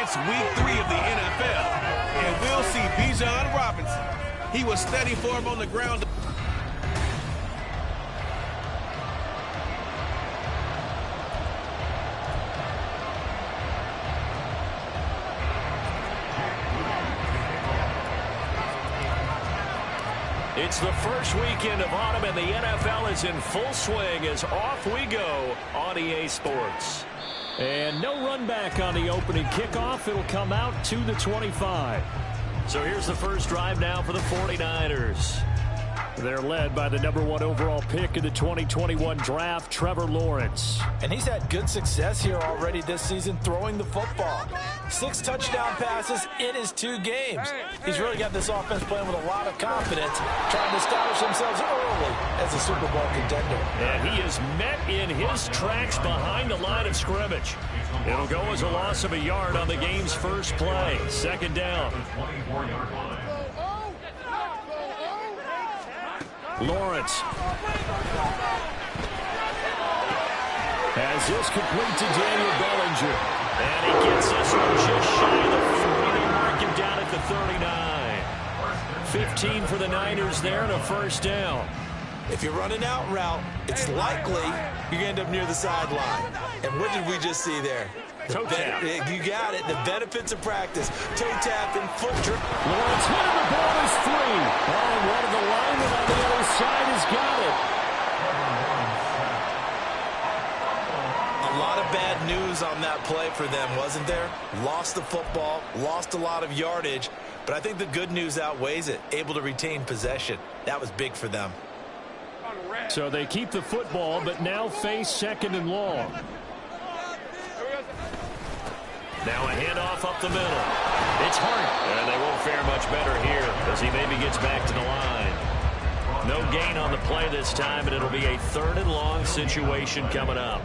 It's week 3 of the NFL, and we'll see Bijan Robinson. He was steady for him on the ground. It's the first weekend of autumn, and the NFL is in full swing as off we go on EA Sports. And no run back on the opening kickoff. It'll come out to the 25. So here's the first drive now for the 49ers. They're led by the #1 overall pick in the 2021 draft, Trevor Lawrence. And he's had good success here already this season throwing the football. 6 touchdown passes in his 2 games. He's really got this offense playing with a lot of confidence, trying to establish themselves early as a Super Bowl contender. And he is met in his tracks behind the line of scrimmage. It'll go as a loss of a yard on the game's first play. Second down. Lawrence has this complete to Daniel Bellinger. And he gets this one just shy of the 40. They mark him down at the 39. 15 for the Niners there and a first down. If you're running out route, it's likely you're going to end up near the sideline. And what did we just see there? Toe tap. You got it. The benefits of practice. Toe tap and foot trip. Lawrence hit him. The ball is free. Oh, one of the linemen on the other side has got it. A lot of bad news on that play for them, wasn't there? Lost the football, lost a lot of yardage, but I think the good news outweighs it. Able to retain possession. That was big for them. So they keep the football, but now face second and long. Now a handoff up the middle. It's Hart. And they won't fare much better here as he maybe gets back to the line. No gain on the play this time, and it'll be a 3rd and long situation coming up.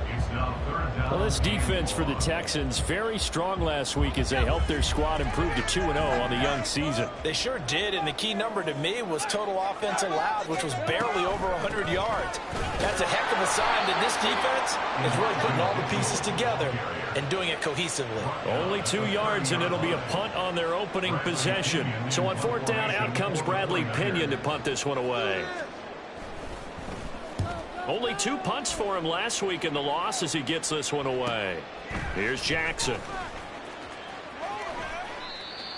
Well, this defense for the Texans, very strong last week as they helped their squad improve to 2-0 on the young season. They sure did, and the key number to me was total offense allowed, which was barely over 100 yards. That's a heck of a sign that this defense is really putting all the pieces together and doing it cohesively. Only 2 yards, and it'll be a punt on their opening possession. So on 4th down, out comes Bradley Pinion to punt this one away. Only 2 punts for him last week in the loss as he gets this one away. Here's Jackson.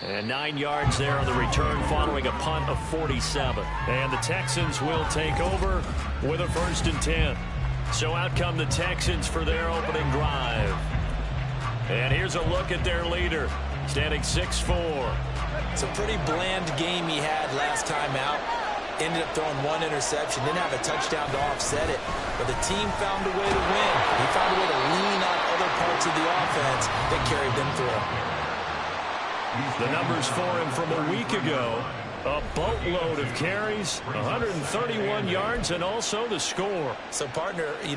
And 9 yards there on the return following a punt of 47. And the Texans will take over with a 1st and 10. So out come the Texans for their opening drive. And here's a look at their leader, standing 6'4". It's a pretty bland game he had last time out. Ended up throwing 1 interception. Didn't have a touchdown to offset it. But the team found a way to win. He found a way to lean on other parts of the offense that carried them through. The numbers for him from a week ago. A boatload of carries, 131 yards, and also the score. So, partner, 2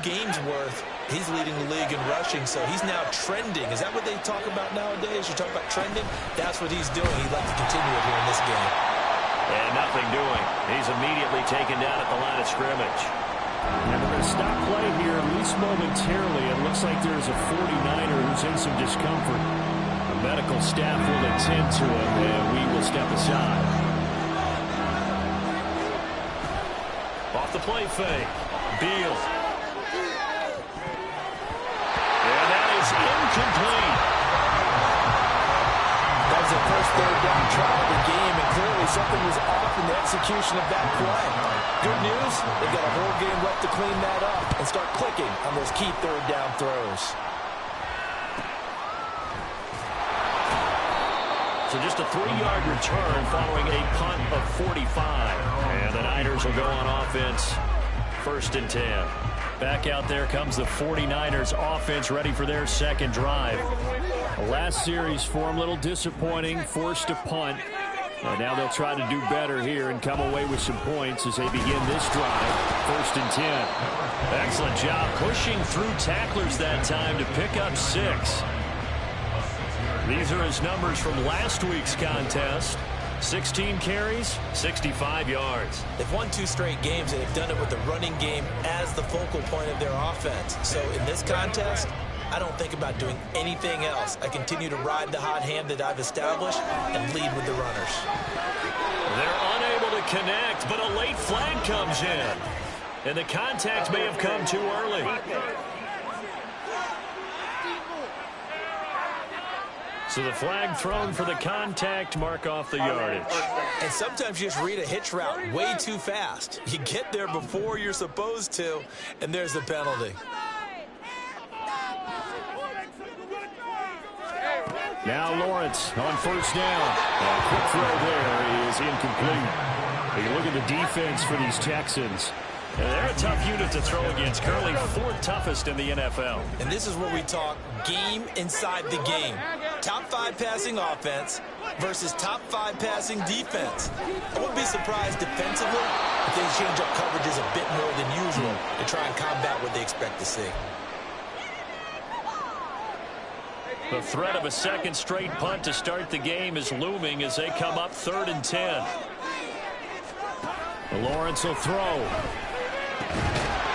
games worth, he's leading the league in rushing, so he's now trending. Is that what they talk about nowadays? You talk about trending? That's what he's doing. He'd like to continue it here in this game. And nothing doing. He's immediately taken down at the line of scrimmage. And we're going to stop play here, at least momentarily. It looks like there's a 49er who's in some discomfort. The medical staff will attend to him, and we will step aside. Off the play fake. Beal. And that is incomplete. That was the first 3rd down try of the game, and clearly something was off in the execution of that play. Good news, they've got a whole game left to clean that up and start clicking on those key 3rd down throws. So just a 3-yard return following a punt of 45. And the Niners will go on offense, 1st and 10. Back out there comes the 49ers offense ready for their 2nd drive. The last series for them, a little disappointing, forced to punt. And now they'll try to do better here and come away with some points as they begin this drive, 1st and 10. Excellent job pushing through tacklers that time to pick up 6. These are his numbers from last week's contest. 16 carries, 65 yards. They've won 2 straight games, and they've done it with the running game as the focal point of their offense. So in this contest, I don't think about doing anything else. I continue to ride the hot hand that I've established and lead with the runners. They're unable to connect, but a late flag comes in. And the contact may have come too early. So the flag thrown for the contact, mark off the yardage. And sometimes you just read a hitch route way too fast. You get there before you're supposed to, and there's the penalty. Now Lawrence on first down. A quick throw there is incomplete. You look at the defense for these Texans. They're a tough unit to throw against. Currently fourth toughest in the NFL. And this is where we talk game inside the game. Top 5 passing offense versus top 5 passing defense. I wouldn't be surprised defensively if they change up coverages a bit more than usual to try and combat what they expect to see. The threat of a second straight punt to start the game is looming as they come up 3rd and 10. Lawrence will throw.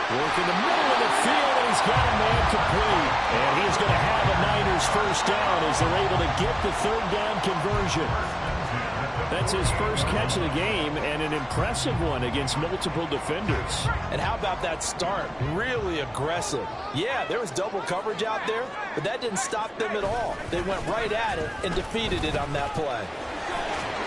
Work in the middle of the field, and he's got a man complete. And he's going to have a Niners first down as they're able to get the 3rd down conversion. That's his first catch of the game, and an impressive one against multiple defenders. And how about that start? Really aggressive. Yeah, there was double coverage out there, but that didn't stop them at all. They went right at it and defeated it on that play.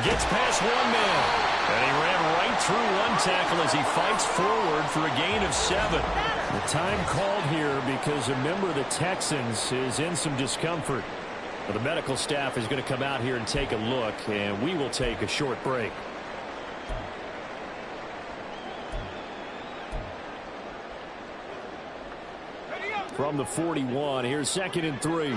Gets past one man, and he ran right through one tackle as he fights forward for a gain of 7. The time called here because a member of the Texans is in some discomfort. But the medical staff is going to come out here and take a look, and we will take a short break. From the 41, here's 2nd and 3.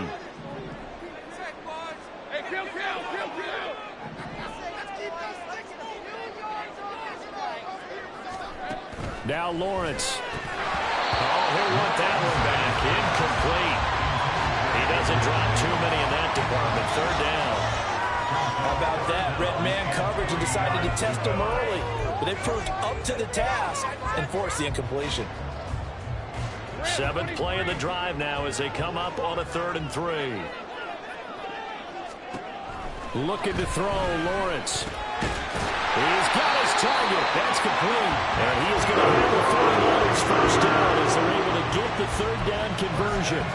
Now Lawrence. Oh, he'll want that one back. Incomplete. He doesn't drop too many in that department. 3rd down. How about that? Red man coverage and decided to test him early. But they proved up to the task and forced the incompletion. 7th play of the drive now as they come up on a 3rd and 3. Looking to throw, Lawrence. He's got his target. That's complete. And he is going to have the 49ers first down as they're able to get the 3rd down conversion.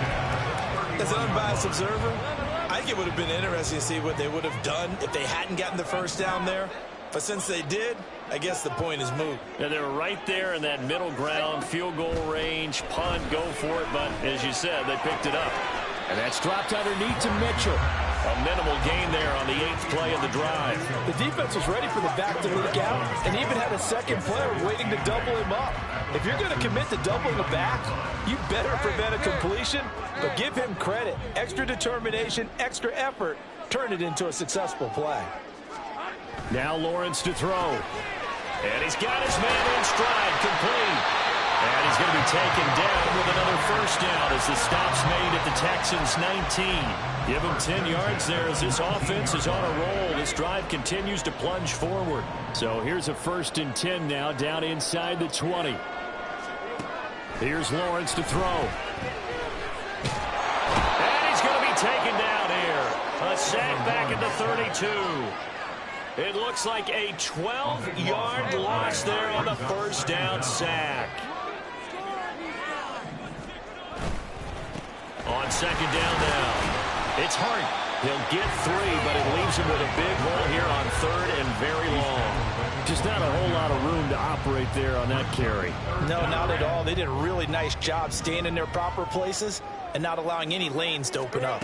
As an unbiased observer, I think it would have been interesting to see what they would have done if they hadn't gotten the first down there. But since they did, I guess the point is moot. Yeah, they were right there in that middle ground, field goal range, punt, go for it. But as you said, they picked it up. And that's dropped underneath to Mitchell. A minimal gain there on the 8th play of the drive. The defense was ready for the back to leak out and even had a second player waiting to double him up. If you're going to commit to doubling a back, you better prevent a completion, but give him credit. Extra determination, extra effort, turn it into a successful play. Now Lawrence to throw. And he's got his man in stride, complete. And he's going to be taken down with another first down as the stop's made at the Texans' 19. Give him 10 yards there as this offense is on a roll. This drive continues to plunge forward. So here's a 1st and 10 now down inside the 20. Here's Lawrence to throw. And he's going to be taken down here. A sack back at the 32. It looks like a 12-yard loss there on the first down sack. On 2nd down now. It's Hart. He'll get 3, but it leaves him with a big hole here on 3rd and very long. Just not a whole lot of room to operate there on that carry. No, not at all. They did a really nice job staying in their proper places and not allowing any lanes to open up.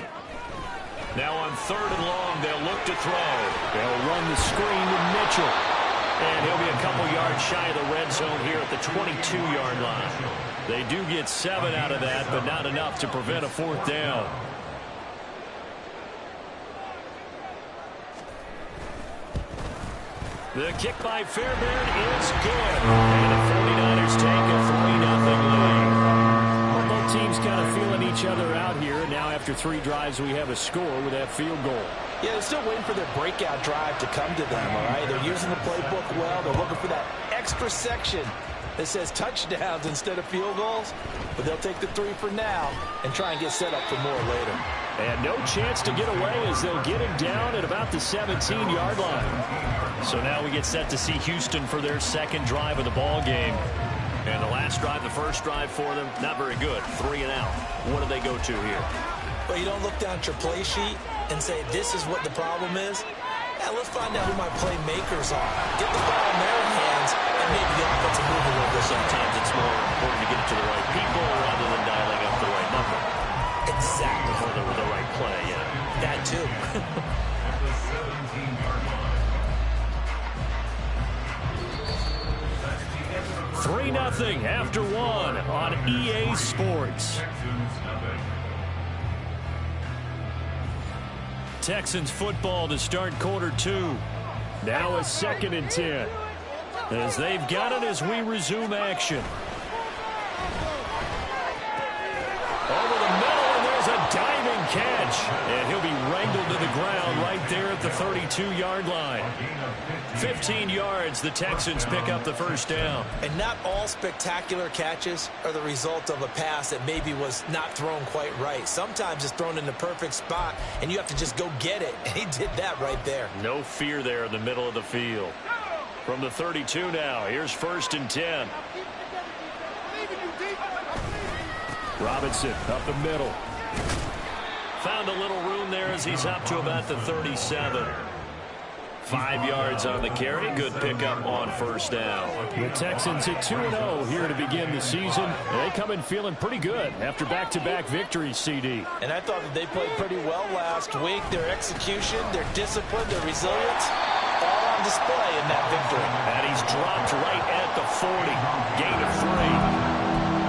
Now on 3rd and long, they'll look to throw. They'll run the screen to Mitchell. And he'll be a couple yards shy of the red zone here at the 22-yard line. They do get 7 out of that, but not enough to prevent a 4th down. The kick by Fairbairn is good. And the 49ers take a 3-0 lead. Both teams kind of feeling each other out here. Now after 3 drives, we have a score with that field goal. Yeah, they're still waiting for their breakout drive to come to them, all right? They're using the playbook well. They're looking for that extra section that says touchdowns instead of field goals, but they'll take the 3 for now and try and get set up for more later. And no chance to get away as they'll get him down at about the 17-yard line. So now we get set to see Houston for their second drive of the ball game. And the last drive, the first drive for them, not very good. 3 and out. What do they go to here? But you don't look down at your play sheet and say, this is what the problem is. Now let's find out who my playmakers are. Get the ball in their hands, and maybe the offense will move a little bit. Sometimes it's more important to get it to the right people rather than dialing up the right number. Exactly. For the right play, yeah. That too. 3-0 after 1 on EA Sports. Texans football to start quarter 2. Now a 2nd and 10. As they've got it as we resume action. Over the middle, and there's a diving catch. And he'll be wrangled to the ground right there at the 32-yard line. 15 yards, the Texans pick up the first down. And not all spectacular catches are the result of a pass that maybe was not thrown quite right. Sometimes it's thrown in the perfect spot, and you have to just go get it. And he did that right there. No fear there in the middle of the field. From the 32 now, here's 1st and 10. Robinson up the middle. Found a little room there as he's up to about the 37. 5 yards on the carry. Good pickup on first down. The Texans at 2-0 here to begin the season. They come in feeling pretty good after back-to-back victories, CD. And I thought that they played pretty well last week. Their execution, their discipline, their resilience, all on display in that victory. And he's dropped right at the 40. Gain of 3.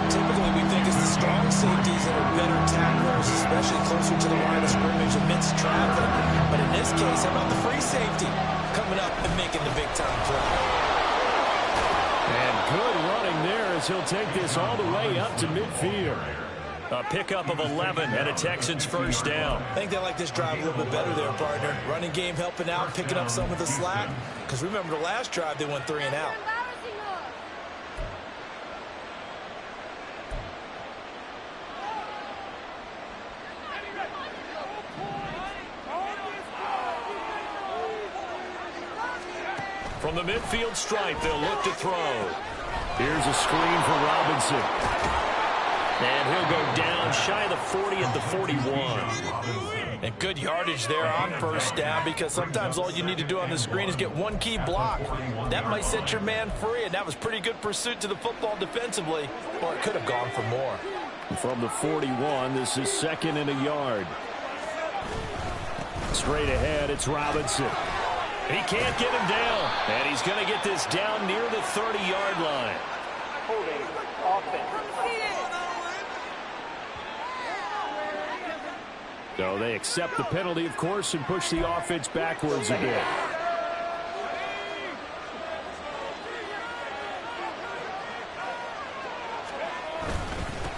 Typically, we think it's the strong safeties that are better tacklers, especially closer to the line of scrimmage amidst traffic. But in this case, how about the free safety coming up and making the big-time play? And good running there as he'll take this all the way up to midfield. A pickup of 11 and a Texans first down. I think they like this drive a little bit better there, partner. Running game helping out, picking up some of the slack. Because remember the last drive, they went 3 and out. From the midfield stripe, they'll look to throw. Here's a screen for Robinson. And he'll go down shy of the 40 at the 41. And good yardage there on first down, because sometimes all you need to do on the screen is get one key block. That might set your man free, and that was pretty good pursuit to the football defensively, or it could have gone for more. From the 41, this is 2nd and a yard. Straight ahead, it's Robinson. He can't get him down, and he's going to get this down near the 30-yard line. Holding offense. So they accept the penalty, of course, and push the offense backwards a bit.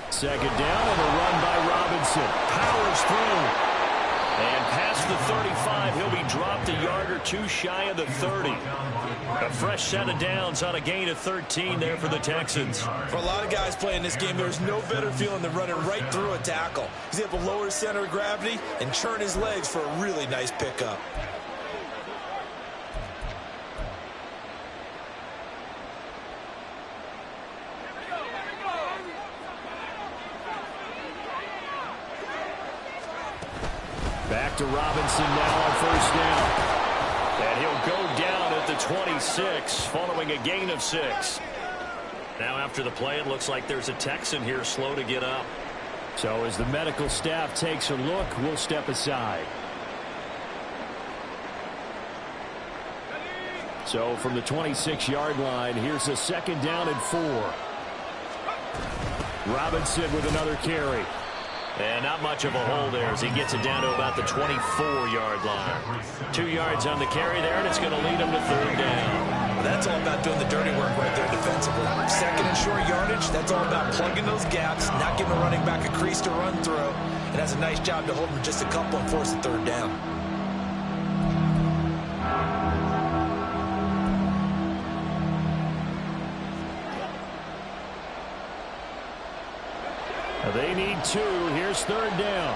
Second down and a run by Robinson. Powers through. And past the 35, he'll be dropped a yard or two shy of the 30. A fresh set of downs on a gain of 13 there for the Texans. For a lot of guys playing this game, there's no better feeling than running right through a tackle. He's able to lower his center of gravity and churn his legs for a really nice pickup. Back to Robinson now on first down. And he'll go down at the 26 following a gain of 6. Now after the play, it looks like there's a Texan here slow to get up. So as the medical staff takes a look, we'll step aside. So from the 26-yard line, here's a 2nd down and 4. Robinson with another carry. And not much of a hole there as he gets it down to about the 24-yard line. 2 yards on the carry there, and it's going to lead him to 3rd down. Well, that's all about doing the dirty work right there defensively. 2nd and short yardage, that's all about plugging those gaps, not giving a running back a crease to run through, and that's a nice job to hold him just a couple and force the 3rd down. They need 2. Here's 3rd down.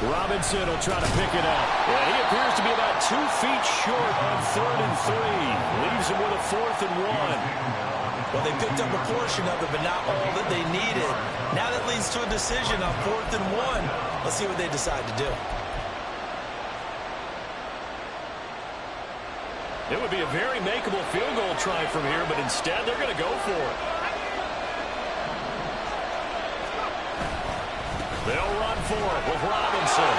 Robinson will try to pick it up. And he appears to be about 2 feet short on 3rd and 3. Leaves him with a 4th and 1. Well, they picked up a portion of it, but not all that they needed. Now that leads to a decision on 4th and 1. Let's see what they decide to do. It would be a very makeable field goal try from here, but instead they're going to go for it. They'll run for it with Robinson.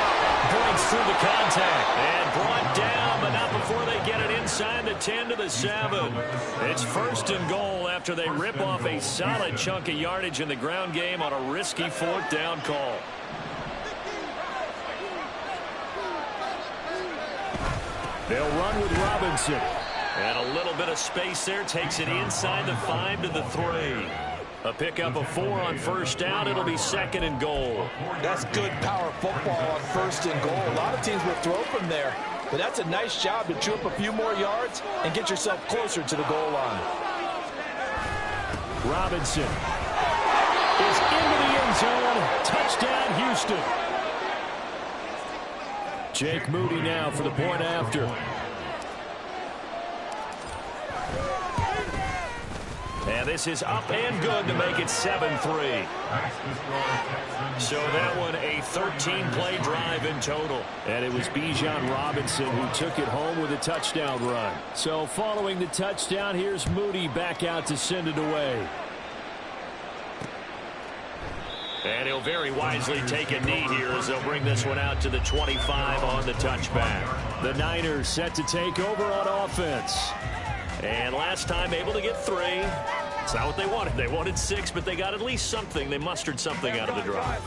Breaks through the contact and brought down, but not before they get it inside the 10 to the 7. It's 1st and goal after they rip off a solid chunk of yardage in the ground game on a risky 4th down call. They'll run with Robinson. And a little bit of space there takes it inside the 5 to the 3. A pickup of 4 on 1st down. It'll be 2nd and goal. That's good power football on 1st and goal. A lot of teams will throw from there, but that's a nice job to chew up a few more yards and get yourself closer to the goal line. Robinson is into the end zone. Touchdown, Houston. Jake Moody now for the point after. And this is up and good to make it 7-3. So that one a 13-play drive in total. And it was Bijan Robinson who took it home with a touchdown run. So following the touchdown, here's Moody back out to send it away. And he'll very wisely take a knee here as they'll bring this one out to the 25 on the touchback. The Niners set to take over on offense. And last time able to get 3. It's not what they wanted. They wanted 6, but they got at least something. They mustered something out of the drive.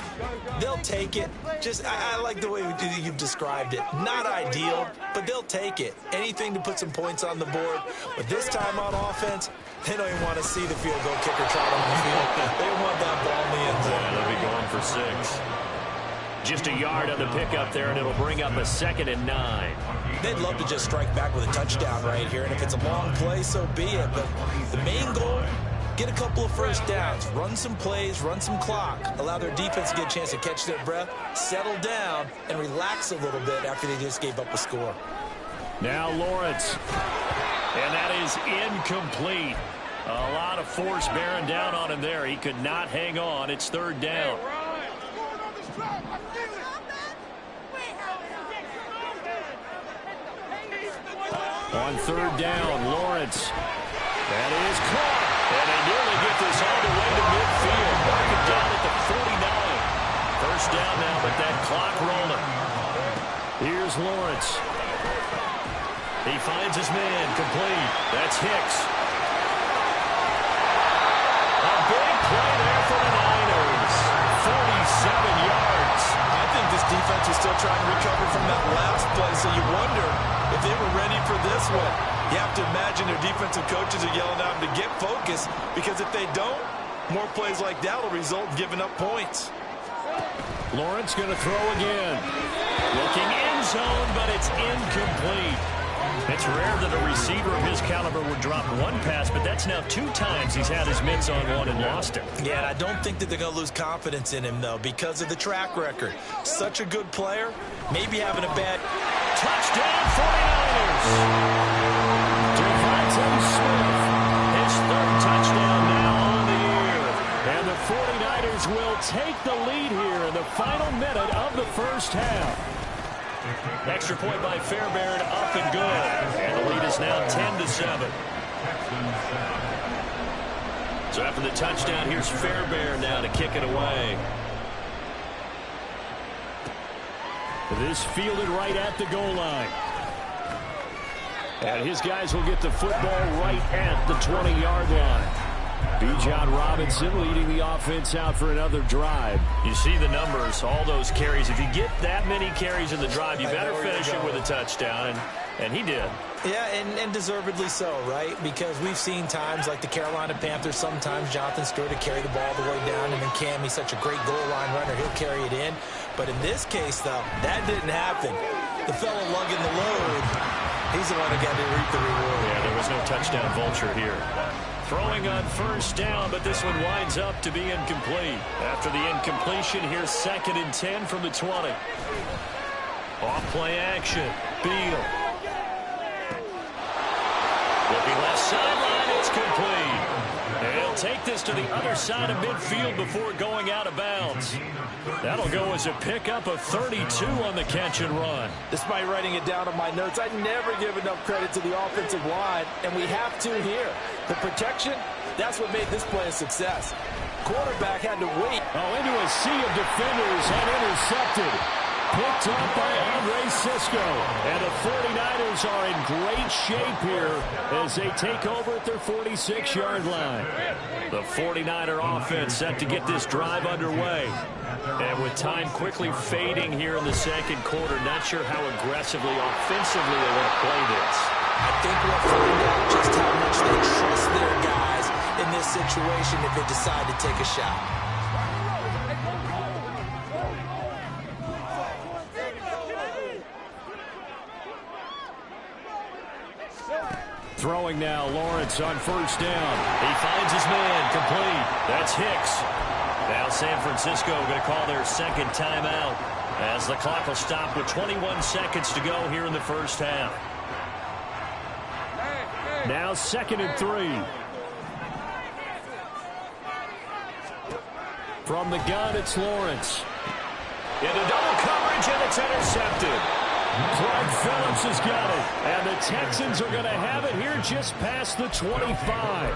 They'll take it. I like the way you've described it. Not ideal, but they'll take it. Anything to put some points on the board. But this time on offense, they don't even want to see the field goal kicker trot on the field. They want that ball in the end zone. Yeah, they'll be going for 6. Just a yard on the pickup there, and it'll bring up a 2nd and 9. They'd love to just strike back with a touchdown right here, and if it's a long play, so be it. But the main goal, get a couple of 1st downs, run some plays, run some clock, allow their defense to get a chance to catch their breath, settle down, and relax a little bit after they just gave up a score. Now Lawrence, and that is incomplete. A lot of force bearing down on him there. He could not hang on. It's 3rd down. On 3rd down, Lawrence. That is caught. And they nearly get this all the way to midfield. Mark it down at the 49. 1st down now, but that clock rolling. Here's Lawrence. He finds his man, complete. That's Hicks. A big play there for the Niners. 47 yards. I think this defense was still trying to recover from that last play, so you wonder if they were ready for this one. You have to imagine their defensive coaches are yelling at them to get focused, because if they don't, more plays like that will result in giving up points. Lawrence going to throw again. Looking end zone, but it's incomplete. It's rare that a receiver of his caliber would drop one pass, but that's now 2 times he's had his mitts on one and lost it. Yeah, and I don't think that they're going to lose confidence in him, though, because of the track record. Such a good player, maybe having a bad... Touchdown, 49ers! Devontae Smith, his 3rd touchdown now on the year. And the 49ers will take the lead here in the final minute of the 1st half. Extra point by Fairbairn, up and good. And the lead is now 10-7. So after the touchdown, here's Fairbairn now to kick it away. This fielded right at the goal line. And his guys will get the football right at the 20-yard line. Bijan Robinson leading the offense out for another drive. You see the numbers, all those carries. If you get that many carries in the drive, you better finish it with a touchdown, and he did. Yeah, and deservedly so, right? Because we've seen times like the Carolina Panthers, sometimes Jonathan Stewart to carry the ball all the way down, and then Cam, he's such a great goal line runner, he'll carry it in. But in this case, though, that didn't happen. The fellow lugging the load, He's the one who got to reap the reward. Yeah, there was no touchdown vulture here. Throwing on first down, but this one winds up to be incomplete. After the incompletion, here's 2nd and 10 from the 20. Off play action. Beal. Looking left sideline, it's complete. And he'll take this to the other side of midfield before going out of bounds. That'll go as a pickup of 32 on the catch and run. Despite writing it down on my notes, I never give enough credit to the offensive line, and we have to here. The protection, that's what made this play a success. Quarterback had to wait. Into a sea of defenders and intercepted. Picked up by Andre Cisco. And the 49ers are in great shape here as they take over at their 46-yard line. The 49er offense set to get this drive underway. And with time quickly fading here in the second quarter, not sure how aggressively, offensively they want to play this. I think we'll find out just how much they trust their guys in this situation if they decide to take a shot. Throwing now, Lawrence on first down. He finds his man, complete. That's Hicks. Now San Francisco going to call their second timeout as the clock will stop with 21 seconds to go here in the first half. Now 2nd and 3. From the gun, it's Lawrence. Into double coverage, and it's intercepted. Clyde Phillips has got it, and the Texans are going to have it here just past the 25.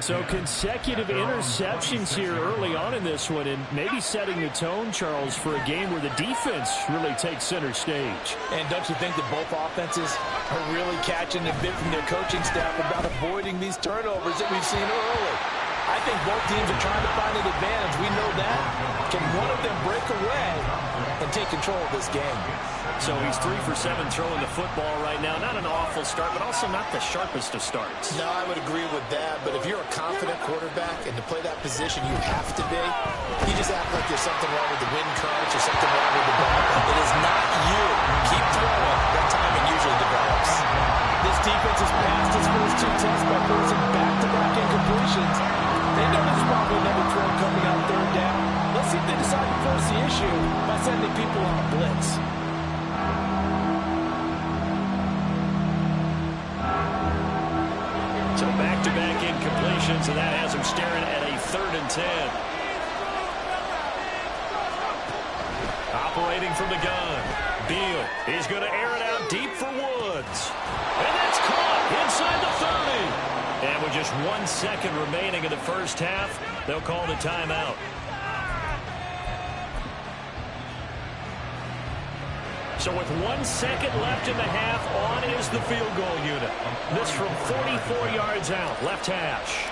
So consecutive interceptions here early on in this one, and maybe setting the tone, Charles, for a game where the defense really takes center stage. And don't you think that both offenses are really catching a bit from their coaching staff about avoiding these turnovers that we've seen early? I think both teams are trying to find an advantage. We know that. Can one of them break away and take control of this game? So he's 3 for 7 throwing the football right now. Not an awful start, but also not the sharpest of starts. No, I would agree with that. But if you're a confident quarterback and to play that position, you have to be. You just act like there's something wrong with the wind currents or something wrong with the ball. It is not you. Keep throwing. That timing usually develops. This defense has passed its first 2 tests by forcing back-to-back incompletions. They know there's probably another throw coming out 3rd down. Let's see if they decide to force the issue by sending people on a blitz. So back-to-back incompletions, and that has him staring at a 3rd and 10. Operating from the gun. Beal, he's going to air it out deep for Woods. And that's caught inside the 30. And with just 1 second remaining in the first half, they'll call the timeout. So with 1 second left in the half, on is the field goal unit. This from 44 yards out, left hash.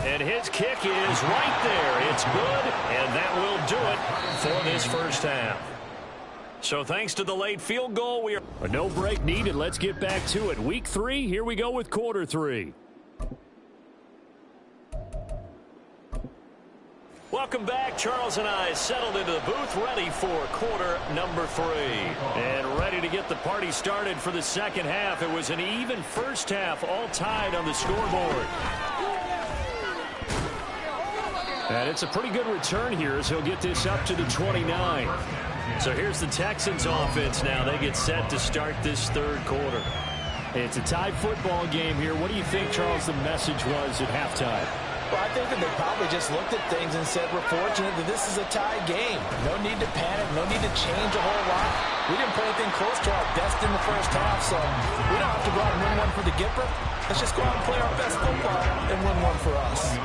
And his kick is right there. It's good, and that will do it for this first half. So thanks to the late field goal, we are no break needed. Let's get back to it. Week 3, here we go with quarter 3. Welcome back. Charles and I settled into the booth, ready for quarter number 3. And ready to get the party started for the second half. It was an even first half, all tied on the scoreboard. And it's a pretty good return here as he'll get this up to the 29. So here's the Texans offense now. They get set to start this 3rd quarter. It's a tied football game here. What do you think, Charles, the message was at halftime? Well, I think that they probably just looked at things and said, we're fortunate that this is a tie game. No need to panic. No need to change a whole lot. We didn't play anything close to our best in the first half, so we don't have to go out and win one for the Gipper. Let's just go out and play our best football and win one for us.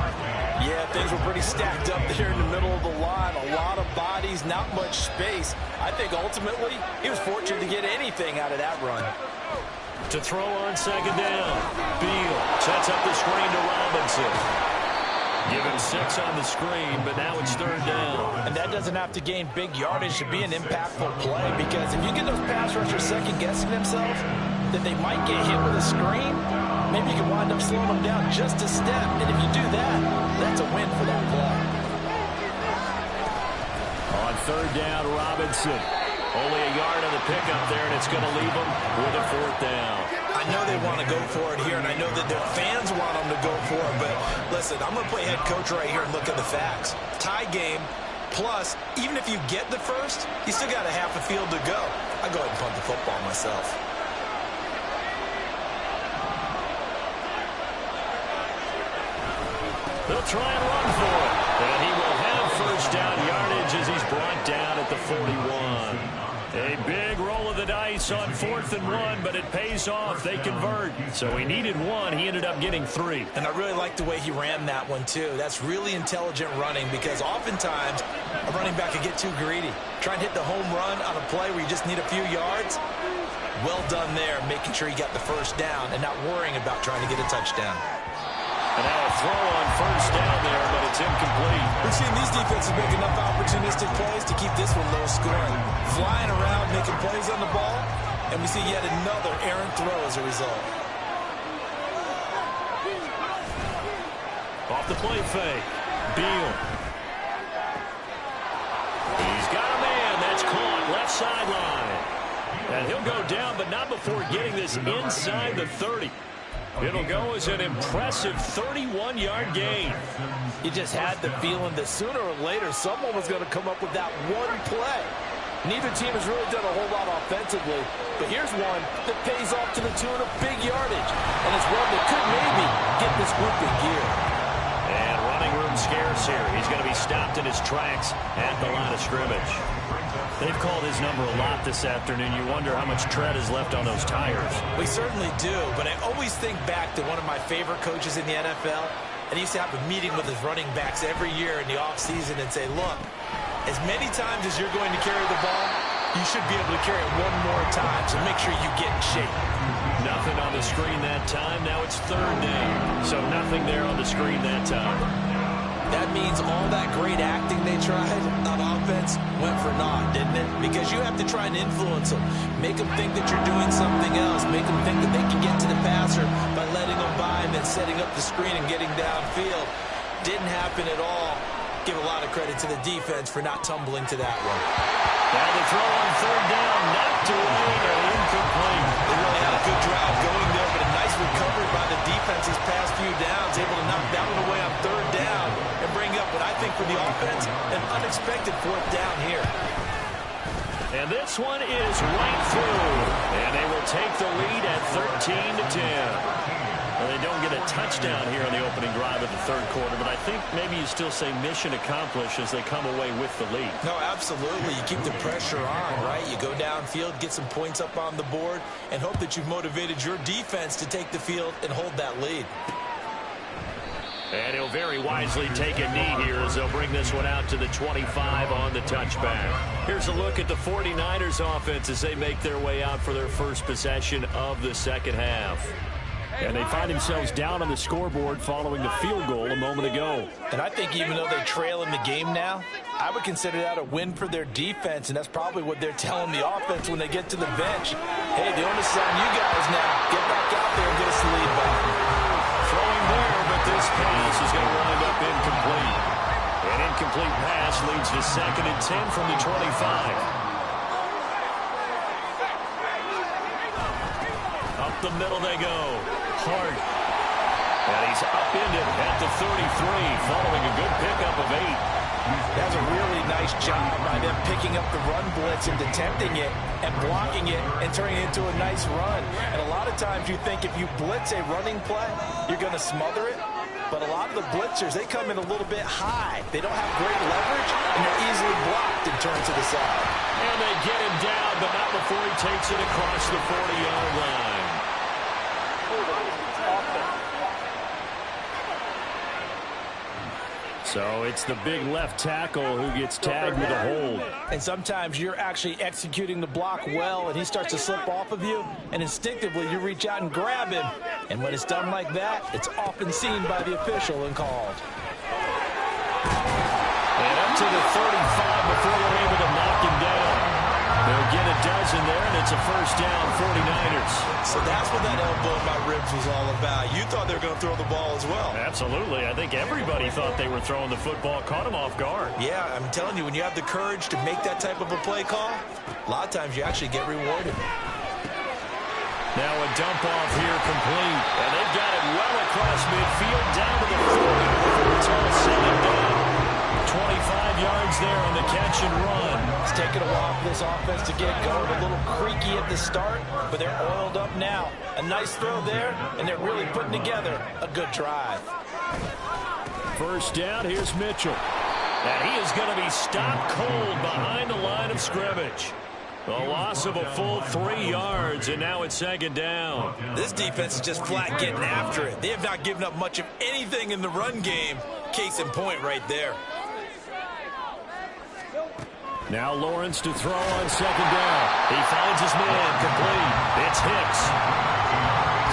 Yeah, things were pretty stacked up there in the middle of the line. A lot of bodies, not much space. I think ultimately he was fortunate to get anything out of that run. To throw on second down, Beal sets up the screen to Robinson. Give him 6 on the screen, but now it's 3rd down. And that doesn't have to gain big yardage to be an impactful play, because if you get those pass rushers second-guessing themselves, that they might get hit with a screen, maybe you can wind up slowing them down just a step. And if you do that, that's a win for that play. On 3rd down, Robinson. Only a yard on the pickup there, and it's going to leave them with a 4th down. I know they want to go for it here, and I know that their fans want them to go for it, but listen, I'm going to play head coach right here and look at the facts. Tie game, plus, even if you get the first, you still got a half a field to go. I'll go ahead and punt the football myself. They'll try and run for it. And he will have first down yardage as he's brought down at the 41. A big roll of the dice on 4th and 1, but it pays off. They convert. So he needed 1. He ended up getting 3. And I really like the way he ran that one, too. That's really intelligent running because oftentimes a running back can get too greedy. Try and hit the home run on a play where you just need a few yards. Well done there, making sure he got the first down and not worrying about trying to get a touchdown. And now a throw on first down there, but it's incomplete. We've seen these defenses make enough opportunistic plays to keep this one low scoring. Flying around, making plays on the ball, and we see yet another errant throw as a result. Off the play fake. Beal. He's got a man. That's caught. Left sideline. And he'll go down, but not before getting this inside the 30. It'll go as an impressive 31-yard gain. You just had the feeling that sooner or later someone was going to come up with that one play. Neither team has really done a whole lot offensively, but here's one that pays off to the tune of big yardage, and it's one that could maybe get this group in gear. And running room scarce here. He's going to be stopped in his tracks at the line of scrimmage. They've called his number a lot this afternoon. You wonder how much tread is left on those tires. We certainly do, but I always think back to one of my favorite coaches in the NFL, and he used to have a meeting with his running backs every year in the offseason and say, look, as many times as you're going to carry the ball, you should be able to carry it one more time, so make sure you get in shape. Nothing on the screen that time. Now it's 3rd down, so nothing there on the screen that time. That means all that great acting they tried on offense went for naught, didn't it? Because you have to try and influence them. Make them think that you're doing something else. Make them think that they can get to the passer by letting them by and then setting up the screen and getting downfield. Didn't happen at all. Give a lot of credit to the defense for not tumbling to that one. Now the throw on 3rd down, knocked away and incomplete. They really had a good drive going there, but a nice recovery by the defense these past few downs, able to knock that one away on 3rd down and bring up what I think for the offense, an unexpected 4th down here. And this one is right through, and they will take the lead at 13-10. Well, they don't get a touchdown here in the opening drive of the 3rd quarter, but I think maybe you still say mission accomplished as they come away with the lead. No, absolutely. You keep the pressure on, right? You go downfield, get some points up on the board, and hope that you've motivated your defense to take the field and hold that lead. And he'll very wisely take a knee here as they'll bring this one out to the 25 on the touchback. Here's a look at the 49ers offense as they make their way out for their first possession of the 2nd half. And they find themselves down on the scoreboard following the field goal a moment ago. And I think even though they trail in the game now, I would consider that a win for their defense, and that's probably what they're telling the offense when they get to the bench. Hey, the onus is on you guys now. Get back out there and get us the lead back. Throwing there, but this pass is going to wind up incomplete. An incomplete pass leads to 2nd and 10 from the 25. Up the middle they go. Hart. And he's upended at the 33, following a good pickup of 8. That's a really nice job by them picking up the run blitz and detecting it and blocking it and turning it into a nice run. And a lot of times you think if you blitz a running play, you're going to smother it. But a lot of the blitzers, they come in a little bit high. They don't have great leverage, and they're easily blocked and turned to the side. And they get him down, but not before he takes it across the 40-yard line. So it's the big left tackle who gets tagged with a hold. And sometimes you're actually executing the block well, and he starts to slip off of you, and instinctively you reach out and grab him. And when it's done like that, it's often seen by the official and called. And up to the 35 before they're able to knock him down. They'll get a dozen there, and it's a first down, 49ers. So that's what that elbow in my ribs was all about. You thought they were going to throw the ball as well. Absolutely. I think everybody thought they were throwing the football, caught him off guard. Yeah, I'm telling you, when you have the courage to make that type of a play call, a lot of times you actually get rewarded. Now a dump off here complete. And they've got it well across midfield down to the 40. It's all said and done. 25 yards there on the catch and run. It's taken a while for this offense to get going. A little creaky at the start, but they're oiled up now. A nice throw there, and they're really putting together a good drive. First down, here's Mitchell. And he is going to be stopped cold behind the line of scrimmage. A loss of a full 3 yards, and now it's second down. This defense is just flat getting after it. They have not given up much of anything in the run game. Case in point right there. Now Lawrence to throw on second down. He finds his man complete. It's Hicks.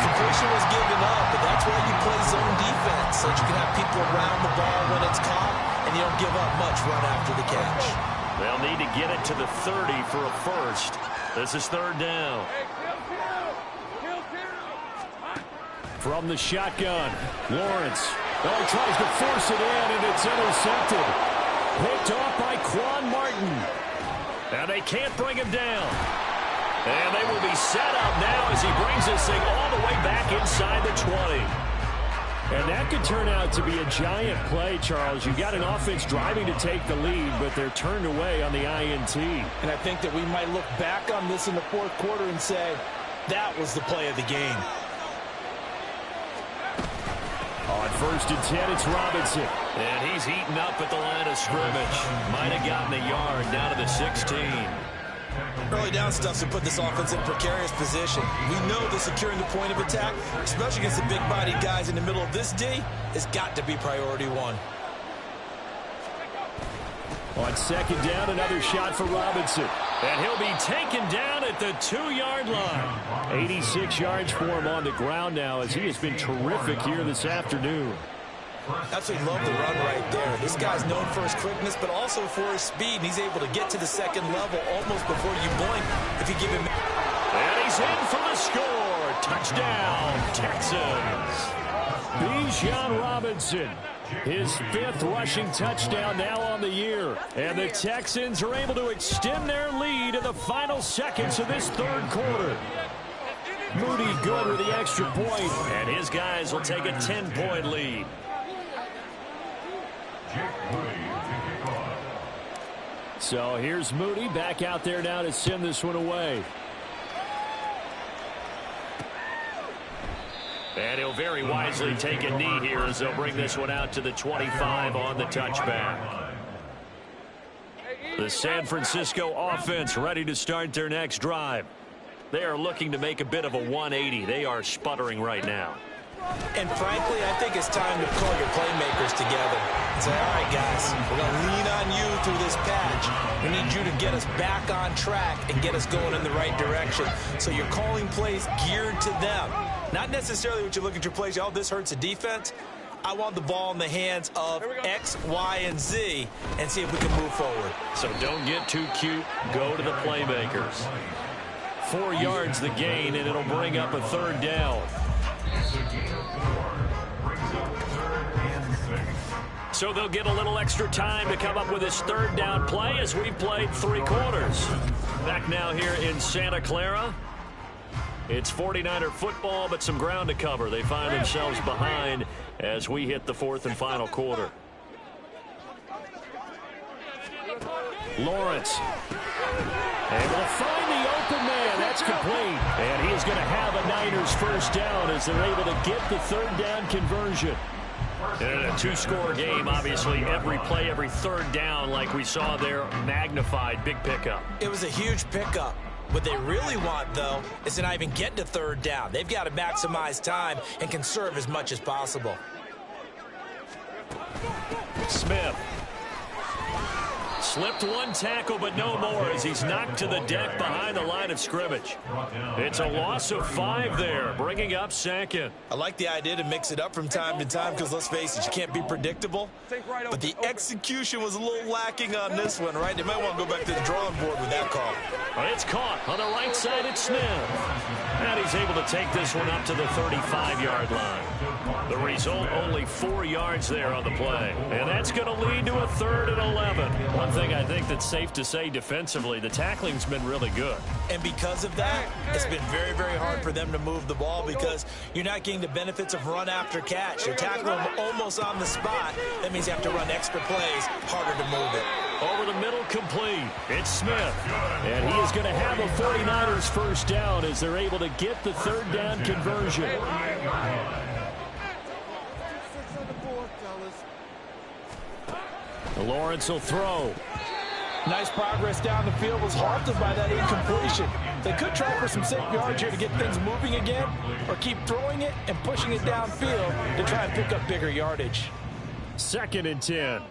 Completion was given up, but that's why you play zone defense, so that you can have people around the ball when it's caught, and you don't give up much run after the catch. They'll need to get it to the 30 for a first. This is third down. From the shotgun, Lawrence. Oh, he tries to force it in, and it's intercepted. Picked off by Quan Martin. And they can't bring him down. And they will be set up now as he brings this thing all the way back inside the 20. And that could turn out to be a giant play, Charles. You've got an offense driving to take the lead, but they're turned away on the INT. And I think that we might look back on this in the fourth quarter and say, that was the play of the game. On first and 10, it's Robinson. And he's heating up at the line of scrimmage. Might have gotten a yard down to the 16. Early down stuffs have put this offense in a precarious position. We know that securing the point of attack, especially against the big-bodied guys in the middle of this D, has got to be priority one. On second down, another shot for Robinson. And he'll be taken down at the 2-yard line. 86 yards for him on the ground now as he has been terrific here this afternoon. Absolutely love the run right there. This guy's known for his quickness, but also for his speed. And he's able to get to the second level almost before you blink if you give him... And he's in for the score. Touchdown, Texans. Bijan Robinson. His 5th rushing touchdown now on the year. And the Texans are able to extend their lead in the final seconds of this third quarter. Moody good with the extra point. And his guys will take a 10-point lead. So here's Moody back out there now to send this one away. And he'll very wisely take a knee here as they'll bring this one out to the 25 on the touchback. The San Francisco offense ready to start their next drive. They are looking to make a bit of a 180. They are sputtering right now. And frankly, I think it's time to call your playmakers together and say, all right, guys, we're going to lean on you through this patch. We need you to get us back on track and get us going in the right direction. So you're calling plays geared to them. Not necessarily what you look at your plays, oh, this hurts the defense. I want the ball in the hands of X, Y, and Z and see if we can move forward. So don't get too cute. Go to the playmakers. 4 yards the gain, and it'll bring up a third down. So they'll get a little extra time to come up with this third down play as we've played 3 quarters. Back now here in Santa Clara. It's 49er football, but some ground to cover. They find themselves behind as we hit the 4th and final quarter. Lawrence. And they'll find the open man. That's complete. And he is going to have a Niners first down as they're able to get the third down conversion. In a 2-score game, obviously, every play, every third down, like we saw there, magnified, big pickup. It was a huge pickup. What they really want, though, is to not even get to third down. They've got to maximize time and conserve as much as possible. Smith. Slipped one tackle, but no more as he's knocked to the deck behind the line of scrimmage. It's a loss of 5 there, bringing up second. I like the idea to mix it up from time to time because, let's face it, you can't be predictable. But the execution was a little lacking on this one, right? They might want to go back to the drawing board with that call. It's caught on the right side. It's Smith. And he's able to take this one up to the 35-yard line. The result, only 4 yards there on the play. And that's going to lead to a 3rd and 11. One thing I think that's safe to say defensively, the tackling's been really good. And because of that, it's been very, very hard for them to move the ball because you're not getting the benefits of run after catch. You're tackling them almost on the spot. That means you have to run extra plays, harder to move it. Over the middle, complete. It's Smith. And he is going to have a 49ers first down as they're able to get the 3rd down conversion. Lawrence will throw. Nice progress down the field, was halted by that incompletion. They could try for some safe yards here to get things moving again, or keep throwing it and pushing it downfield to try and pick up bigger yardage. 2nd and 10.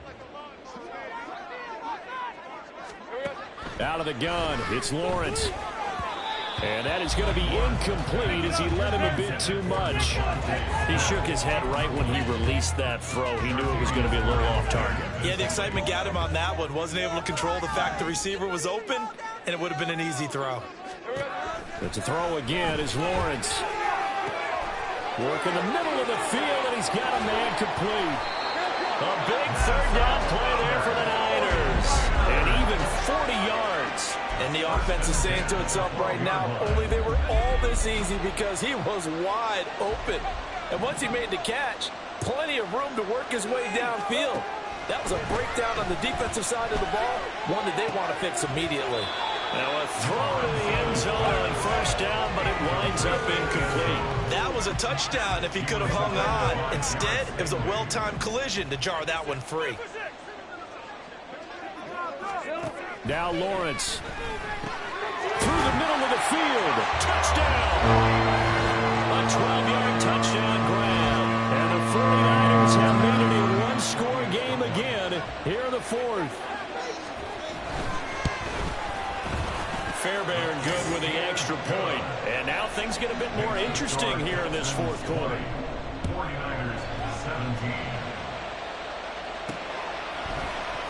Out of the gun, it's Lawrence. And that is going to be incomplete as he led him a bit too much. He shook his head right when he released that throw. He knew it was going to be a little off target. Yeah, the excitement got him on that one. Wasn't able to control the fact the receiver was open, and it would have been an easy throw. But to throw again is Lawrence. Working the middle of the field, and he's got a man complete. A big 3rd down play there for the Niners. And even 40 yards. And the offense is saying to itself right now, only they were all this easy because he was wide open. And once he made the catch, plenty of room to work his way downfield. That was a breakdown on the defensive side of the ball, one that they want to fix immediately. Now a throw to the end zone on 1st down, but it winds up incomplete. That was a touchdown if he could have hung on. Instead, it was a well-timed collision to jar that one free. Now Lawrence. Through the middle of the field. Touchdown. A 12-yard touchdown grab. And the 49ers have made it a one-score game again here in the 4th. Fairbairn good with the extra point. And now things get a bit more interesting here in this 4th quarter. 49ers 17.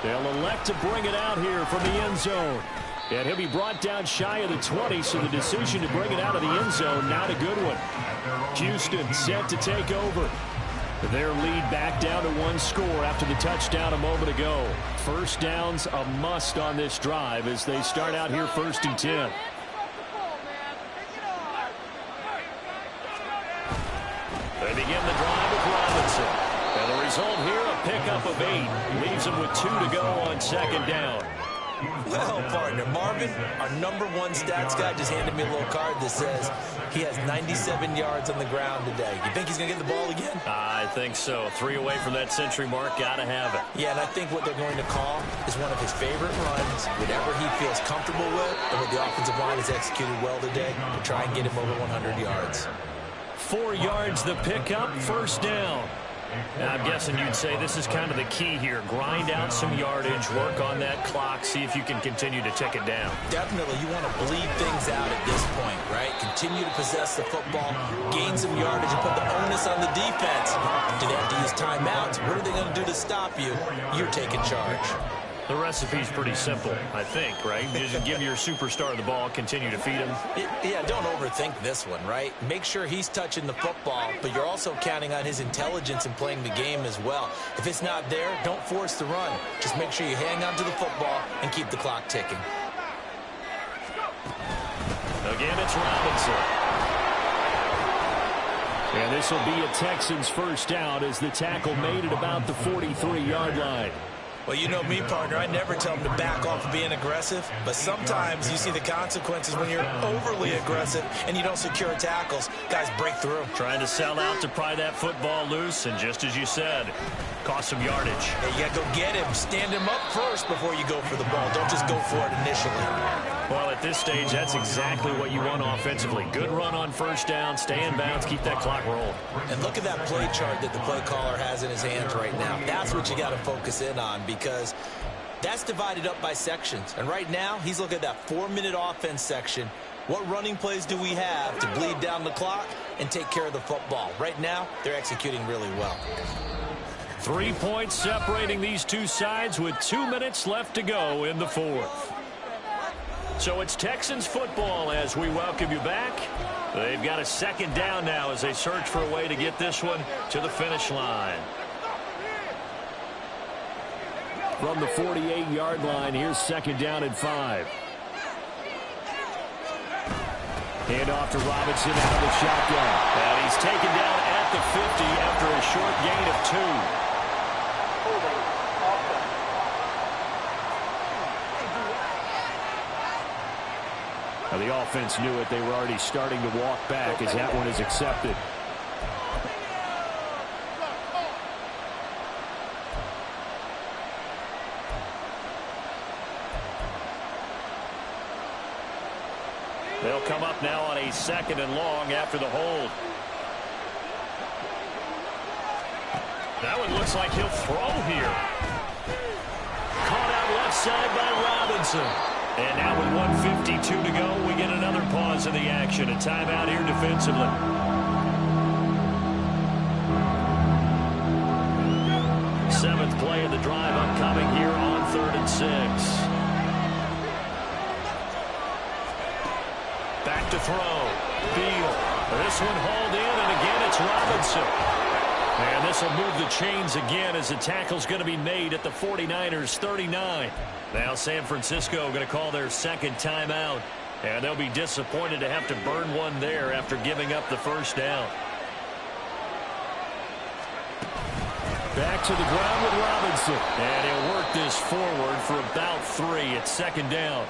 They'll elect to bring it out here from the end zone. And he'll be brought down shy of the 20, so the decision to bring it out of the end zone, not a good one. Houston set to take over. Their lead back down to 1 score after the touchdown a moment ago. 1st downs a must on this drive as they start out here 1st and 10. They begin the drive with Robinson. And the result here, a pickup of 8. Leaves them with 2 to go on 2nd down. Well, partner, Marvin, our #1 stats guy, just handed me a little card that says he has 97 yards on the ground today. You think he's going to get the ball again? I think so. 3 away from that century mark. Got to have it. Yeah, and I think what they're going to call is one of his favorite runs, whatever he feels comfortable with, and what the offensive line has executed well today to try and get him over 100 yards. 4 yards the pickup, 1st down. Now, I'm guessing you'd say this is kind of the key here. Grind out some yardage, work on that clock, see if you can continue to tick it down. Definitely, you want to bleed things out at this point, right? Continue to possess the football, gain some yardage, and put the onus on the defense. Do they have to use timeouts? What are they going to do to stop you? You're taking charge. The recipe's pretty simple, I think, right? Just give your superstar the ball, continue to feed him. Yeah, don't overthink this one, right? Make sure he's touching the football, but you're also counting on his intelligence in playing the game as well. If it's not there, don't force the run. Just make sure you hang on to the football and keep the clock ticking. Again, it's Robinson. And this will be a Texans 1st down as the tackle made at about the 43-yard line. Well, you know me, partner. I never tell them to back off of being aggressive, but sometimes you see the consequences when you're overly aggressive and you don't secure tackles. Guys break through. Trying to sell out to pry that football loose, and just as you said, cost some yardage. Yeah, you got to go get him. Stand him up first before you go for the ball. Don't just go for it initially. Well, at this stage, that's exactly what you want offensively. Good run on 1st down, stay in bounds, keep that clock rolling. And look at that play chart that the play caller has in his hands right now. That's what you got to focus in on, because that's divided up by sections. And right now, he's looking at that 4-minute offense section. What running plays do we have to bleed down the clock and take care of the football? Right now, they're executing really well. 3 points separating these two sides with 2 minutes left to go in the 4th. So it's Texans football as we welcome you back. They've got a second down now as they search for a way to get this one to the finish line. From the 48-yard line, here's second down and 5. Hand off to Robinson out of the shotgun. And he's taken down at the 50 after a short gain of 2. Holding offense. Now the offense knew it. They were already starting to walk back as that one is accepted. They'll come up now on a second and long after the hold. That one looks like he'll throw here. Caught out left side by Robinson. And now with 1:52 to go, we get another pause in the action. A timeout here defensively. Seventh play of the drive upcoming here on 3rd and 6. Back to throw. Beal. This one hauled in, and again it's Robinson. And this will move the chains again as the tackle's going to be made at the 49ers 39. Now San Francisco going to call their second timeout. And they'll be disappointed to have to burn one there after giving up the first down. Back to the ground with Robinson. And he'll work this forward for about 3. It's second down.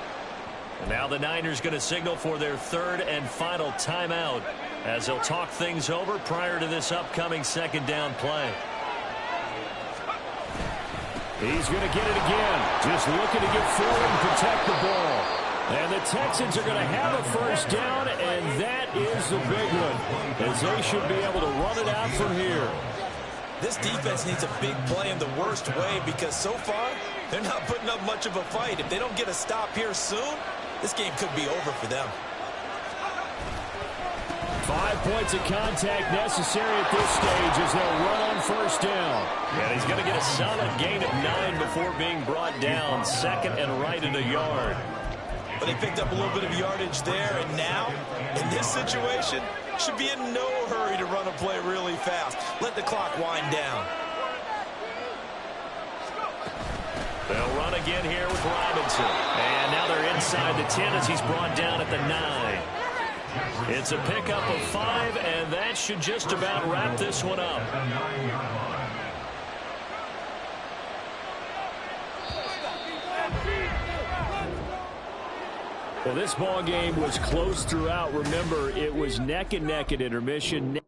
And now the Niners going to signal for their third and final timeout as they'll talk things over prior to this upcoming second down play. He's going to get it again. Just looking to get forward and protect the ball. And the Texans are going to have a first down, and that is the big one, as they should be able to run it out from here. This defense needs a big play in the worst way because so far they're not putting up much of a fight. If they don't get a stop here soon, this game could be over for them. 5 points of contact necessary at this stage as they'll run on first down. And he's going to get a solid gain of 9 before being brought down. Second and right in the yard. But they picked up a little bit of yardage there, and now, in this situation, should be in no hurry to run a play really fast. Let the clock wind down. They'll run again here with Robinson. And now they're inside the 10 as he's brought down at the 9. It's a pickup of 5, and that should just about wrap this one up. Well, this ball game was close throughout. Remember, it was neck and neck at intermission.